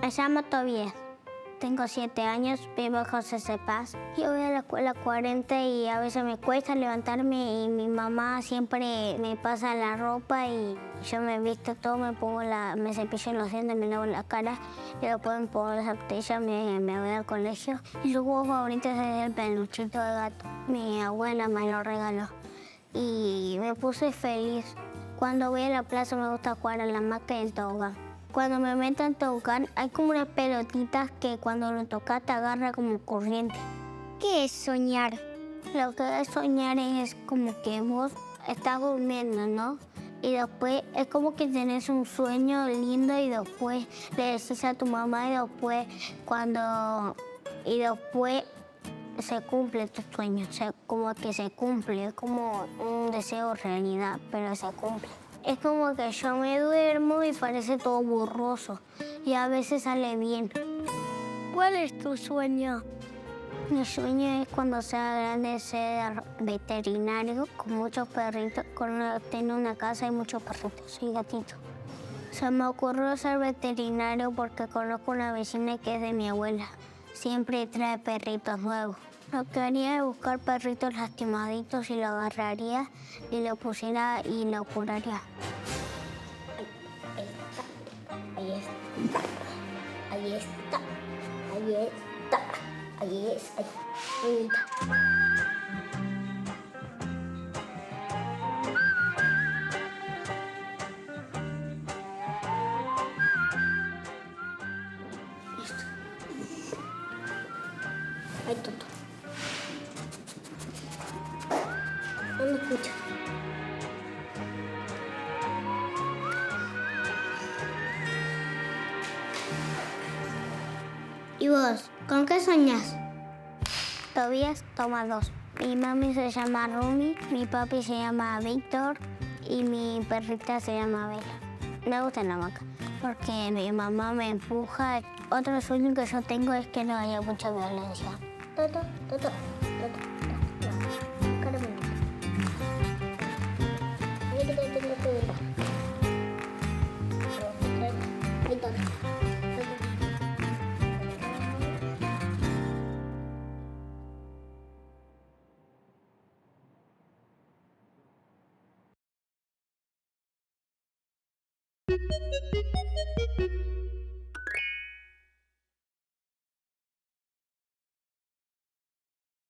Me llamo Tobias, tengo 7 años, vivo en José C. Paz. Yo voy a la escuela 40 y a veces me cuesta levantarme y mi mamá siempre me pasa la ropa y yo me visto todo, me cepillo los dientes, me lavo la cara y después me pongo la zapatilla, me voy al colegio. Mi juego favorito es el peluchito de gato. Mi abuela me lo regaló y me puse feliz. Cuando voy a la plaza me gusta jugar a la hamaca y el tobogán. Cuando me meto en tobogán hay como unas pelotitas que cuando lo tocas te agarra como corriente. ¿Qué es soñar? Lo que es soñar es como que vos estás durmiendo, ¿no? Y después es como que tenés un sueño lindo y después le decís a tu mamá y después se cumple tu sueño, como que se cumple, es como un deseo realidad, pero se cumple. Es como que yo me duermo y parece todo borroso y a veces sale bien. ¿Cuál es tu sueño? Mi sueño es cuando sea grande ser veterinario con muchos perritos, tener una casa y muchos perritos y gatitos. Se me ocurrió ser veterinario porque conozco una vecina que es de mi abuela. Siempre trae perritos nuevos. Lo que haría es buscar perritos lastimaditos y lo agarraría y lo pusiera y lo curaría. Ahí está, ahí está, ahí está, ahí está, ahí está. Listo. Ahí está todo. No me escucha. ¿Y vos, con qué soñás? Tobias toma 2. Mi mami se llama Rumi, mi papi se llama Víctor y mi perrita se llama Bella. Me gusta la hamaca porque mi mamá me empuja. Otro sueño que yo tengo es que no haya mucha violencia. Toto, toto, toto, toto. Caramelo. Mira que te tengo que ver. Ahí está.